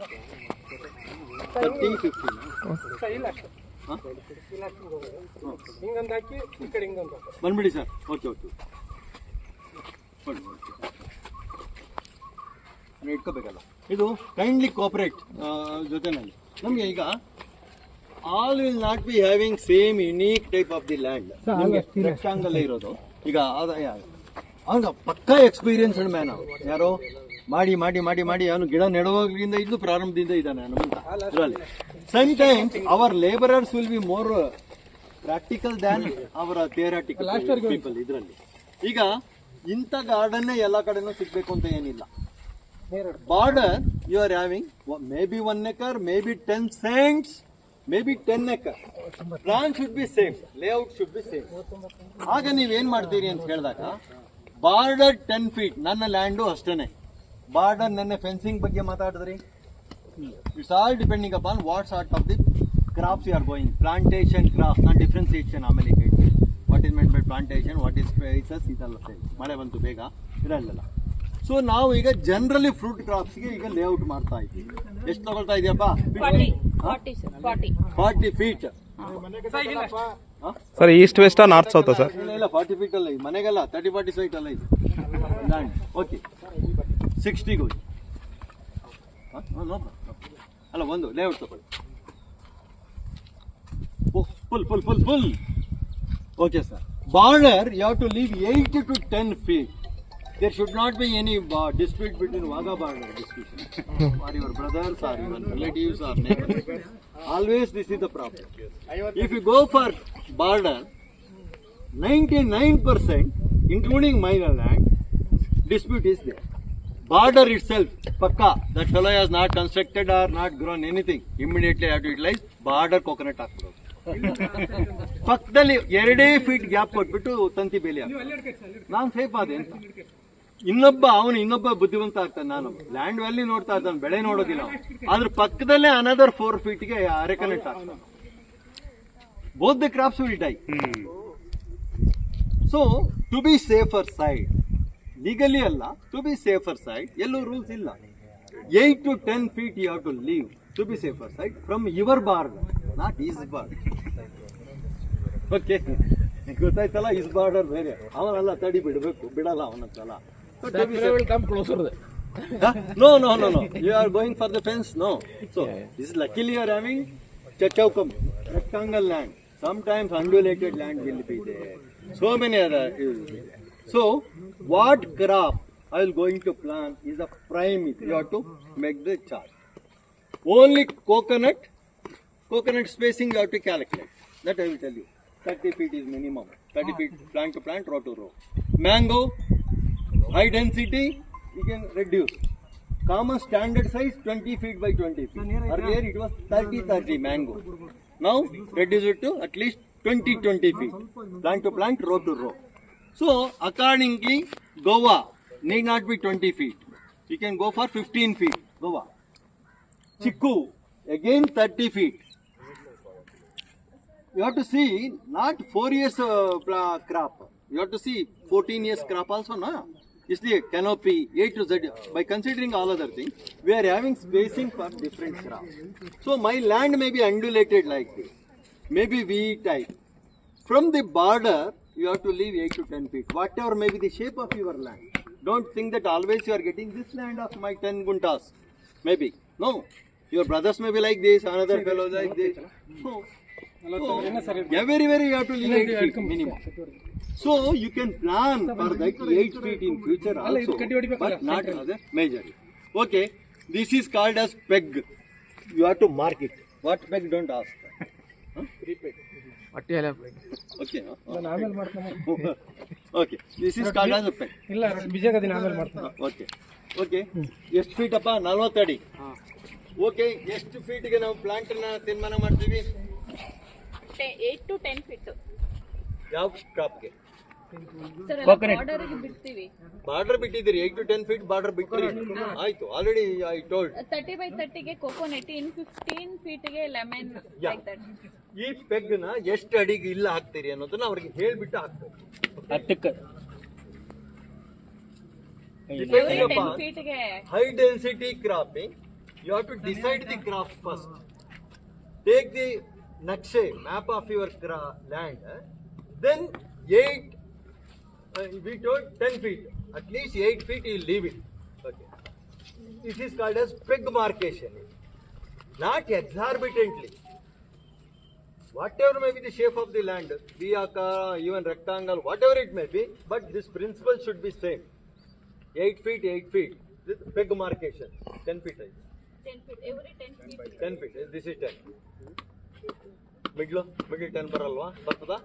30, 50. ಬಂದ್ಬಿಡಿ sir. Okay ಇಟ್ಕೋಬೇಕಲ್ಲ. ಇದು kindly cooperate ಜೊತೆನಲ್ಲಿ. ನಮಗೆ ಈಗ all will not be having same unique type of the land. Rectangle ಇರೋದು ಈಗ ಆಗ ಪಕ್ಕಾ ಎಕ್ಸ್ಪೀರಿಯನ್ಸ್ಡ್ ಮ್ಯಾನ್ ಅವರು ಯಾರೋ ಮಾಡಿ ಮಾಡಿ ಮಾಡಿ ಮಾಡಿ ಅವನು ಗಿಡ ನೆಡುವಾಗಲಿಂದ ಇದ್ದು ಪ್ರಾರಂಭದಿಂದ ಇದ್ದಾನೆ ಹನುಮಂತ ಇದರಲ್ಲಿ. Sometimes our labourers will be more practical than ಅವರ ಥಿಯರಾಟಿಕಲ್ ಪೀಪಲ್ ಇದರಲ್ಲಿ. ಈಗ ಇಂಥ ಗಾರ್ಡನ್ನೇ ಎಲ್ಲ ಕಡೆನೂ ಸಿಗ್ಬೇಕು ಅಂತ ಏನಿಲ್ಲ. Border you are having maybe 1 acre, maybe 10 cents, maybe 10 acre. Plan should be same, layout should be same. ಆಗ ನೀವೇನ್ ಮಾಡ್ತೀರಿ ಅಂತ ಹೇಳಿದಾಗ ಬಾರ್ಡರ್ 10 feet, ನನ್ನ ಲ್ಯಾಂಡು ಅಷ್ಟೇನೆ. ಬಾರ್ಡರ್ ನನ್ನ ಫೆನ್ಸಿಂಗ್ ಬಗ್ಗೆ ಮಾತಾಡಿದ್ರಿ. It's all depending upon what sort of the crops you are going. Plantation crops ನಾನು ಡಿಫ್ರೆನ್ಸಿಯೇಷನ್ ಆಮೇಲೆ ಹೇಳ್ತೀನಿ. What is meant by plantation, what is spices, ಇದೆಲ್ಲ ಮಳೆ ಬಂತು ಬೇಗ ಇರಲ್ಲ. ಸೊ ನಾವು ಈಗ ಜನರಲಿ ಫ್ರೂಟ್ ಕ್ರಾಪ್ಸ್ಗೆ ಈಗ ಲೇಔಟ್ ಮಾಡ್ತಾ ಇದ್ದೀವಿ. ಎಷ್ಟು ತಗೊಳ್ತಾ ಇದೆಯಪ್ಪ? 40 feet. Sir east west north south sir? ಇಲ್ಲ 40 feet ಅಲ್ಲ, ಇದು ಮನೆಗಲ್ಲ, 30-40 feet ಅಲ್ಲ ಇದು ಲ್ಯಾಂಡ್. ಓಕೆ 60 ಹೋಗಿ ಅಲ್ಲ, ಒಂದು ಲೇಔಟ್ ತಗೊಳ್ಳಿ. Full okay sir. Border you have to leave 8 to 10 feet. There should not be any dispute between Wagah border discussion or your brothers or your relatives or neighbors. Always this is the problem. If you go for border, 99% including minor land dispute is there. Border itself, pakka, that fellow has not constructed or not grown anything, immediately have to utilize border coconut ಹಾಕ್ಬಿಡೋದು. ಪಕ್ಕದಲ್ಲಿ 2 feet gap ಕೊಟ್ಬಿಟ್ಟು ತಂತಿ ಬೇಲಿ ಹಾಕ್ತಾರೆ. ನಾನು safe ಆದೆ ಅಂತ. ಇನ್ನೊಬ್ಬ ಬುದ್ಧಿವಂತ ಆಗ್ತಾನೆ. ನಾನು ಲ್ಯಾಂಡ್ ವ್ಯಾಲ್ಯೂ ನೋಡ್ತಾ ಇದ್ದಾನೆ, ಬೆಳೆ ನೋಡೋದಿಲ್ಲ. ಅದ್ರ ಪಕ್ಕದಲ್ಲೇ ಅನದರ್ 4 feet ಅರೆಕನೆಕ್ಟ್ ಆಗ್ತಾನೆ. Both the crops will die. So to be safer side, legally ಅಲ್ಲ, ಟು ಬಿ ಸೇಫರ್ ಸೈಡ್ ಎಲ್ಲೂ ರೂಲ್ಸ್ ಇಲ್ಲ. 8 to 10 feet you have to leave to be safer side from your border, not his border. Okay, ಗೊತ್ತಾಯ್ತಲ್ಲ? His border ಬೇರೆ, ಅವನೆಲ್ಲ ತಡಿ ಬಿಡಬೇಕು, ಬಿಡಲ್ಲ ಅವನಂತಲ್ಲ. No. You are going for the fence? No. So, this is luckily you are having Chachaukam, rectangle land. Sometimes undulated land will be there. So many other. So, what crop I will going to plant is a prime. You have to make the chart. Only coconut spacing you have to calculate. That I will tell you. 30 feet is minimum. 30 feet plant to plant, row to row. Mango, high density, you can reduce. Common standard size 20 feet by 20 feet. Earlier it was 30 mango. Now reduce it to at least 20 feet. Plant to plant, row to row. So accordingly, guava need not be 20 feet. You can go for 15 feet. Guava. Chiku, again 30 feet. You have to see not 4 years crop. You have to see 14 years crop also, no? Isliye canopy A to Z. By considering all other things, we are having spacing for different crops. So my land may be undulated like this, maybe V type. From the border, you have to leave 8 to 10 feet. Whatever may be the shape of your land. Don't think that always you are getting this land of my 10 guntas. Maybe no. Your brothers may be like this, another fellow like this. So everywhere you have to leave 8 feet minimum. So you can plan for that 8 feet in future also, but not other major. Okay, this is called as peg. You have to mark it. What peg? Don't ask. Peg. Okay. Okay. This is called as a peg. Okay. ಎಷ್ಟು feet ಅಪ್ಪ? 40 ಅಡಿ. Okay, ಎಷ್ಟು ಫೀಟ್ಗೆ ನಾವು plant ನ ತೀರ್ಮಾನ ಮಾಡ್ತೀವಿ? 8 to 10 feet. ಯಾವ ಕ್ರಾಪ್ಗೆ? ಬಾರ್ಡರ್ ಬಿಟ್ಟಿದ್ದೀರಿ 8 to 10 feet ಬಾರ್ಡರ್ ಬಿಟ್ಟಿರಿ. ಆಯ್ತು, ಆಲ್ರೆಡಿ ಐ ಟೋಲ್ಡ್. 30 by 30 ಗೆ ಕೋಕೋನಟ್, ಇನ್ 15 feet ಗೆ ಲೆಮನ್. ಈ ಪೆಗ್ ನ ಎಷ್ಟು ಅಡಿಗೆ ಇಲ್ಲ ಹಾಕ್ತೀರಿ ಅನ್ನೋದನ್ನ ಅವ್ರಿಗೆ ಹೇಳ್ಬಿಟ್ಟು ಹಾಕ್ಬೇಕು. 10ಕ್ಕೆ high density cropping You have to decide the craft first. Take the nakshe, map of your land. Then 8, we told 10 feet. At least 8 feet you leave it. Okay. It is called as peg marcation. Not exorbitantly. Whatever may be the shape of the land, be akara, even rectangle, whatever it may be, but this principle should be same. 8 feet, 8 feet. This peg marcation. 10 feet. 10 feet, every 10 feet. 10 feet. This is 10. Middle 10 ಬರಲ್ವಾ ಬರ್ತದಾ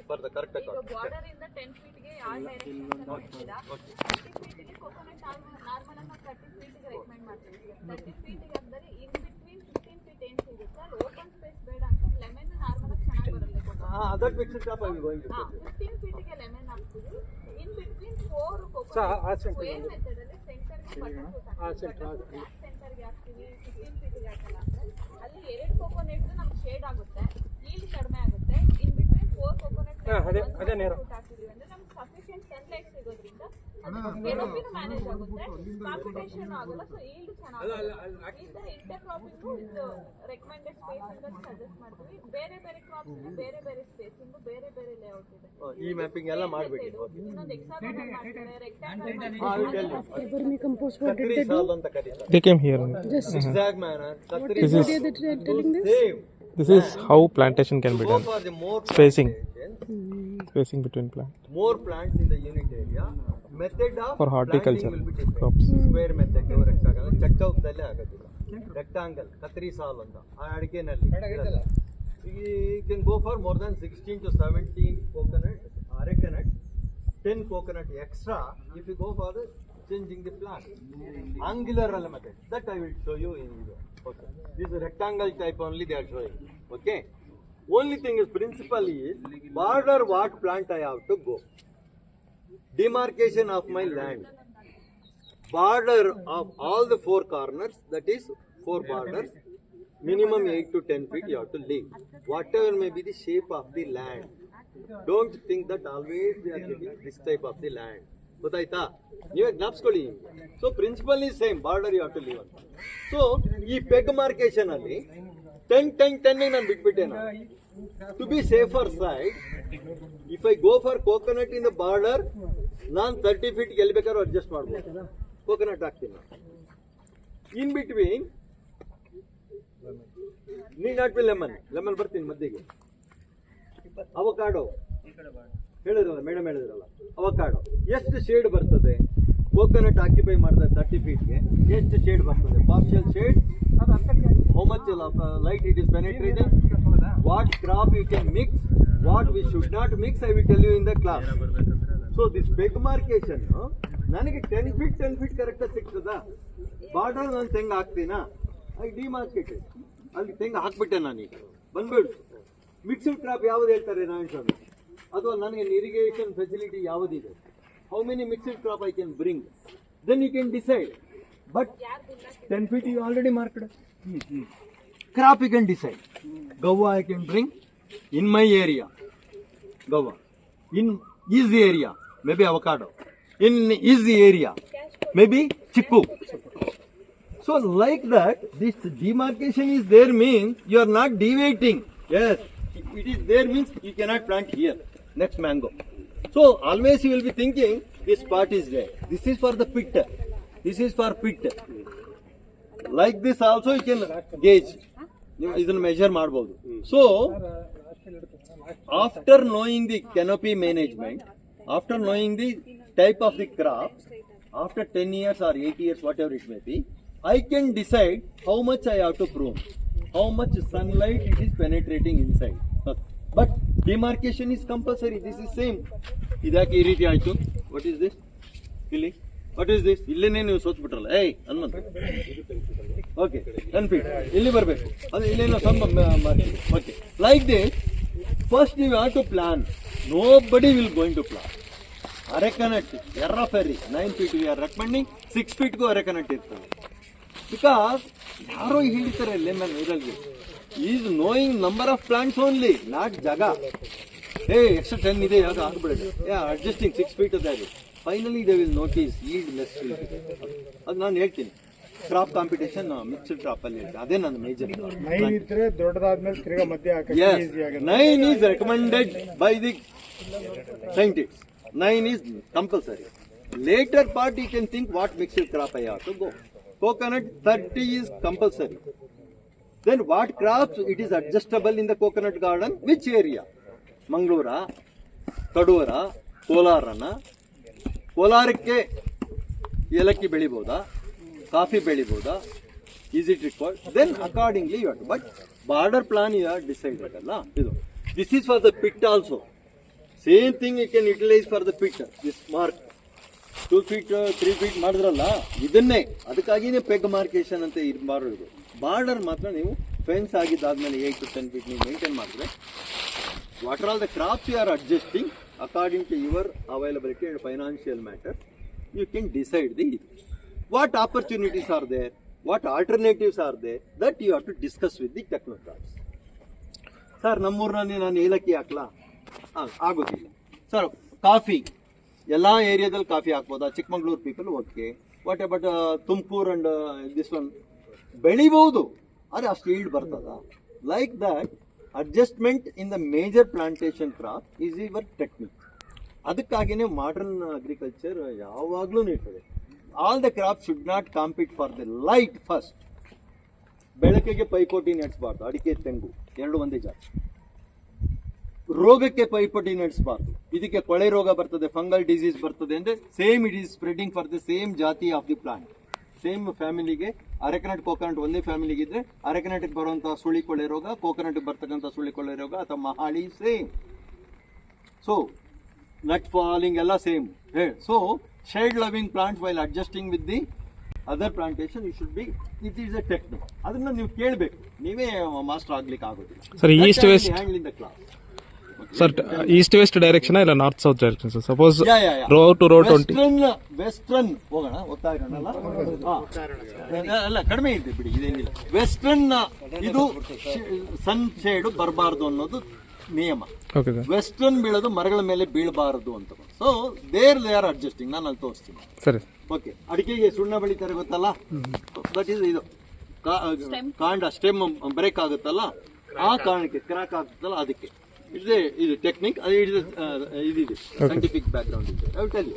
ಬರ್ತದೆ correct ಈಗ border ಇಂದ 10 feet ಗೆ ಯಾವ direction ಮಾಡ್ತೀರಾ 30 feet ಗೆ coconut normal ಅನ್ನು 30 ಫೀಟ್ ಗೆ ರೆಕಮೆಂಡ್ ಮಾಡ್ತೀವಿ 30 ಫೀಟ್ ಗೆ ಅಂದರೆ ಇನ್ ಬಿಟ್ವೀನ್ 15 ಫೀಟ್ ಏನು ಸಿಗುತ್ತೆ ಅಲ್ಲಿ ಓಪನ್ ಸ್ಪೇಸ್ ಬೇಡ ಅಂತ ಲೆಮನ್ ನಾರ್ಮಲ್ ಆಗಿ ಚೆನ್ನಾಗಿ ಬರುತ್ತೆ ಕೋಕೋನಟ್ ಅದಕ್ಕೆ ಮಿಕ್ಸ್ ಟಾಪ್ ಆಗಿ ಗೋಯಿಂಗ್ 15 ಫೀಟ್ ಗೆ ಲೆಮನ್ ಹಾಕ್ತೀವಿ in between 4 coconut square method ಅಲ್ಲಿ ಸೆಂಟರ್ ಗೆ ಸೆಂಟರ್ ಗೆ ಹಾಕ್ತೀವಿ 15 ಫೀಟ್ ಗೆ ಹಾಕಲ್ಲ ಅಲ್ಲಿ ಎರಡು ಕೋಕೋನಟ್ ನಮಗೆ ಶೇಡ್ ಆಗುತ್ತೆ ಈಲ್ಡ್ ಕಡಿಮೆ ಆಗುತ್ತೆ ಇನ್ ಬಿಟ್ವೀನ್ 4 ಕೋಕೋನಟ್ ಅದೇ ನೇರ ಹಾಕಿದ್ವಿ ಅಂದ್ರೆ ನಮಗೆ ಸಫಿಷಿಯಂಟ್ ಸನ್ಲೈಟ್ ಸಿಗೋದ್ರಿಂದ ಗೆನೋಪಿನ ಮ್ಯಾನೇಜ್ ಆಗುತ್ತೆ ಕಾಂಪಿಟೇಷನ್ ಆಗಲ್ಲ ಸೊ ಈಲ್ಡ್ ಚೆನ್ನಾಗಿ ಈ ತರ ಇಂಟರ್ ಕ್ರಾಪಿಂಗ್ ಇದು ರೆಕಮೆಂಡೆಡ್ ಸ್ಪೇಸಿಂಗ್ ಅಂತ ಸಜೆಸ್ಟ್ ಮಾಡ್ತೀವಿ ಬೇರೆ ಬೇರೆ ಕ್ರಾಪ್ಸ್ ಗೆ ಬೇರೆ ಬೇರೆ ಸ್ಪೇಸಿಂಗ್ ಬೇರೆ ಬೇರೆ ಲೇಔಟ್ ಇದೆ ಈ ಮ್ಯಾಪಿಂಗ್ ಎಲ್ಲ ಮಾಡಬೇಡಿ ಇನ್ನೊಂದು ಹೆಕ್ಸಾಗೋನಲ್ ಮಾಡ್ತಾರೆ ರೆಕ್ಟಾಂಗಲ್ Vermi compost for ಕತ್ರಿ ಸಾಲ್ ಅಂತ ಕರೀತಾರೆ They came here. zigzag manner Katri This is that you are telling this? same this is how plantation can be go done. for the more Spacing. plantation, Spacing between plants more plants in the unit area method of for horticulture planting will be different. crops. Square method rectangle ಚಚ್ಚೌಕದಲ್ಲೇ ಆಗೋದಿಲ್ಲ rectangle ಕತ್ರಿ ಸಾಲ್ ಅಂತ ಆ ಅಡಿಕೆನಲ್ಲಿ you can go for more than 16 to 17 coconut arecanut 10 coconut extra if you go for the changing the plant angular method that I will show you in video. Okay, this is rectangle type only they are showing. Okay, only thing is principle is border what plant I have to go, demarcation of my land, border of all the 4 corners, that is 4 borders, minimum 8 to 10 feet you have to leave, whatever may be the shape of the land. Don't think that always we are getting this type of the land. ಗೊತ್ತಾಯ್ತಾ ನೀವೇ ಜ್ಞಾಪಿಸ್ಕೊಳ್ಳಿ. So principle is same, border you have to leave ಅಂತ. So ಈ peg ಮಾರ್ಕೇಶನ್ ಅಲ್ಲಿ 10 ನಾನು ಬಿಟ್ಬಿಟ್ಟೆ. To be safer side if I go for coconut in the border ನಾನು 30 ಫೀಟ್ ಎಲ್ಲಿ ಬೇಕಾದ್ರೂ ಅಡ್ಜಸ್ಟ್ ಮಾಡ್ಬೋದು, ಕೋಕೋನಟ್ ಹಾಕ್ತೀನಿ ನಾನು. In between need not be lemon ಬರ್ತೀನಿ ಮಧ್ಯೆಗೆ. ಅವಕಾಡೋ ಹೇಳಿದ್ರಲ್ಲ ಮೇಡಮ್ ಹೇಳಿದ್ರಲ್ಲ, ಅವಕಾಡೋ ಎಷ್ಟು ಶೇಡ್ ಬರ್ತದೆ ಕೋಕೋನಟ್ ಆಕ್ಯುಪೈ ಮಾಡಿದ್ರೆ 30 ಫೀಟ್ಗೆ ಎಷ್ಟು ಶೇಡ್ ಬರ್ತದೆ? Partial shade, how much light it is penetrating, what crop you can mix, what we should not mix, I will tell you in the class. So this peg ಮಾರ್ಕೇಶನ್ ನನಗೆ 10 feet ಕರೆಕ್ಟಾಗಿ ಸಿಗ್ತದಾ? Border ನಾನು ತೆಂಗು ಹಾಕ್ತೀನಾ? I ಡಿಮಾರ್ಕೆಟೆಡ್, ಅಲ್ಲಿ ತೆಂಗು ಹಾಕ್ಬಿಟ್ಟೆ ನಾನೀಗ ಬಂದ್ಬಿಡು. ಮಿಕ್ಸ್ಡ್ ಕ್ರಾಪ್ ಯಾವ್ದು ಹೇಳ್ತಾರೆ ನಾರಾಯಣ ಸ್ವಾಮಿ, ಅಥವಾ ನನಗೆ ಇರಿಗೇಷನ್ ಫೆಸಿಲಿಟಿ ಯಾವುದಿದೆ, how many mixed crop I can bring, then you can decide. But 10 feet you already marked. Crop you can decide. Guava I can bring in my area, guava. In his area, maybe avocado. In his area, maybe chiku. So like that, this demarcation is there means you are not deviating. Yes, it is there means you cannot plant here next mango. So always you will be thinking this part is there. This is for the pit. This is for pit. Like this also you can gauge. You ಇದನ್ನು measure ಮಾಡಬಹುದು. So after knowing the canopy management, after knowing the type of the crop, after 10 years or 8 years, whatever it may be, I can decide how much I have to prune, how much sunlight it is penetrating inside. But demarcation is compulsory. This is same. ಇದಕ್ಕೆ ಈ ರೀತಿ ಆಯ್ತು. What is this? ಇಲ್ಲಿ what is this? ಇಲ್ಲೇನೇ ನೀವು ಸೋತ್ಬಿಟ್ರಲ್ಲ, ಏಯ್ Hanumantha. Okay 10 feet ಇಲ್ಲಿ ಬರಬೇಕು, ಅದು ಇಲ್ಲೇನೋ some marking. Okay, like this first you have to plan. Nobody will going to plan. Arecanut ಎರ್ರಫೆರಿ 9 feet ವಿ ಆರ್ ರೆಕಮೆಂಡಿಂಗ್, 6 feetಗೂ ಅರೆಕನಟ್ ಇರ್ತದೆ. ಬಿಕಾಸ್ ಯಾರೋ ಹೇಳ್ತಾರೆ ಲೆಮನ್ ಇದರಲ್ಲಿ is knowing number of plants only, not ಜಾಗ. ಎಕ್ಸ್ಟ್ರಾ 10 ಇದೆ ಯಾವಾಗ ಆಗ್ಬಿಡುತ್ತೆ, ಅಡ್ಜಸ್ಟಿಂಗ್ 6 feet ಅದಾಗಿ finally they will notice yield less. ಅದು ನಾನು ಹೇಳ್ತೀನಿ. ಕ್ರಾಪ್ ಕಾಂಪಿಟೇಷನ್ ಮಿಕ್ಸ್ಡ್ ಕ್ರಾಪ್ ಅಲ್ಲಿ ಇರುತ್ತೆ. ಅದೇ ನನ್ನ ಮೇಜರ್. 9 ಇದ್ರೆ ದೊಡ್ಡದಾದ್ಮೇಲೆ ತಿರ್ಗಾ ಮಧ್ಯೆ ಹಾಕಕ್ಕೆ ಈಸಿ ಆಗುತ್ತೆ. 9 is recommended by the scientists. 9 is compulsory. Later part you can think what mixed crop I have to go. Coconut 30 is compulsory. Then what crops it is adjustable in the coconut garden? Which area? Mangalore, Kadura, Kolarana. ಕೋಲಾರಕ್ಕೆ ಏಲಕ್ಕಿ ಬೆಳಿಬೋದಾ, coffee ಬೆಳಿಬೋದಾ, is it required? Then accordingly you have to. But border plan you have decided ಅಲ್ಲ ಇದು. This is for the pit also. Same thing you can utilise for the pit. This mark 2 feet 3 feet ಮಾಡಿದ್ರಲ್ಲ, ಇದನ್ನೇ ಅದಕ್ಕಾಗಿನೇ peg ಮಾರ್ಕೇಶನ್ ಅಂತ ಇರಬಾರ್ದು. Border ಮಾತ್ರ ನೀವು fence ಆಗಿದ್ದಾದ್ಮೇಲೆ 8 to 10 feet ನೀವು ಮೇಂಟೈನ್ ಮಾಡಿದ್ರೆ, what are all the crops you are adjusting according to your availability and financial matter, you can decide what opportunities are there, what alternatives are there, that you have to discuss with the technocrats. Sir, ನಮ್ಮೂರಿನಲ್ಲಿ ನಾನು ಏಲಕ್ಕಿ ಹಾಕ್ಲಾ? ಆಗೋದಿಲ್ಲ. Sir, coffee ಎಲ್ಲ ಏರಿಯಾದಲ್ಲಿ coffee ಹಾಕ್ಬೋದಾ? Chikmagalur people okay. What about Tumakuru and this one? ಬೆಳಿಬಹುದು, ಆದರೆ ಅಷ್ಟು ಈಲ್ಡ್ ಬರ್ತದ? Like that adjustment in the major plantation crop is your technique. ಅದಕ್ಕಾಗಿಯೇ ಮಾಡರ್ನ್ ಅಗ್ರಿಕಲ್ಚರ್ ಯಾವಾಗಲೂ ಇರ್ತದೆ. All the crop should not compete for the light first. ಬೆಳಕಿಗೆ ಪೈಪೋಟಿ ನಡೆಸಬಾರ್ದು. ಅಡಿಕೆ, ತೆಂಗು ಎರಡು ಒಂದೇ ಜಾತಿ. ರೋಗಕ್ಕೆ ಪೈಪೋಟಿ ನಡೆಸಬಾರ್ದು. ಇದಕ್ಕೆ ಕೊಳೆ ರೋಗ ಬರ್ತದೆ, ಫಂಗಲ್ ಡಿಸೀಸ್ ಬರ್ತದೆ ಅಂದ್ರೆ same it is spreading for the same ಜಾತಿ ಆಫ್ ದಿ ಪ್ಲಾಂಟ್. ಸೇಮ್ ಫ್ಯಾಮಿಲಿಗೆ ಅರೆಕನಟ್ ಕೋಕೋನಟ್ ಒಂದೇ ಫ್ಯಾಮಿಲಿಗೆ ಇದ್ರೆ ಅರೆಕನಟ್ಗೆ ಬರುವಂತಹ ಸುಳಿ ಕೊಳೆ ರೋಗ, ಕೋಕೋನಟ್ಗೆ ಬರ್ತಕ್ಕಂಥ ಸುಳಿ ಕೊಳೆ ರೋಗ ಅಥವಾ ಮಹಾಳಿ ಸೇಮ್. ಸೊ ನಟ್ ಫಾಲಿಂಗ್ ಎಲ್ಲ same. So shade loving plant while adjusting with the other plantation you should be, it is a technique. ಅದನ್ನ ನೀವು ಕೇಳಬೇಕು, ನೀವೇ ಮಾಸ್ಟರ್ ಆಗ್ಲಿಕ್ಕೆ ಆಗೋದಿಲ್ಲ. Sir, east west handle in the class. Sir, east west direction ಇಲ್ಲ north south direction? Sir, suppose row to row 20 western ಹೋಗೋಣ, ಓದ್ತಾ ಇರೋಣಲ್ಲ, ಅಲ್ಲ ಕಡಿಮೆ ಇದೆ ಬಿಡಿ, ಇದೇನಿಲ್ಲ. ವೆಸ್ಟರ್ನ್ ಇದು ಸನ್ ಶೇಡ್ ಬರಬಾರ್ದು ಅನ್ನೋದು ನಿಯಮ. Okay sir. ವೆಸ್ಟರ್ನ್ ಬೀಳೋದು ಮರಗಳ ಮೇಲೆ ಬೀಳಬಾರದು ಅಂತ. So they are adjusting. ನಾನು ಅಲ್ಲಿ ತೋರಿಸ್ತೀನಿ. ಸರಿ. ಓಕೆ, ಅಡಿಕೆಗೆ ಸುಣ್ಣ ಬೆಳಿತಾರೆ ಗೊತ್ತಲ್ಲ, ದಟ್ ಈಸ್ ಇದು ಕಾಂಡ ಸ್ಟೆಮ್ ಬ್ರೇಕ್ ಆಗುತ್ತಲ್ಲ, ಆ ಕಾರಣಕ್ಕೆ ಕ್ರಾಕ್ ಆಗುತ್ತಲ್ಲ, ಅದಕ್ಕೆ ಇದು ಟೆಕ್ನಿಕ್. ಇದಿದೆ ಸೈಂಟಿಫಿಕ್ ಬ್ಯಾಕ್ಗ್ರೌಂಡ್ ಇದೆ. I will tell you.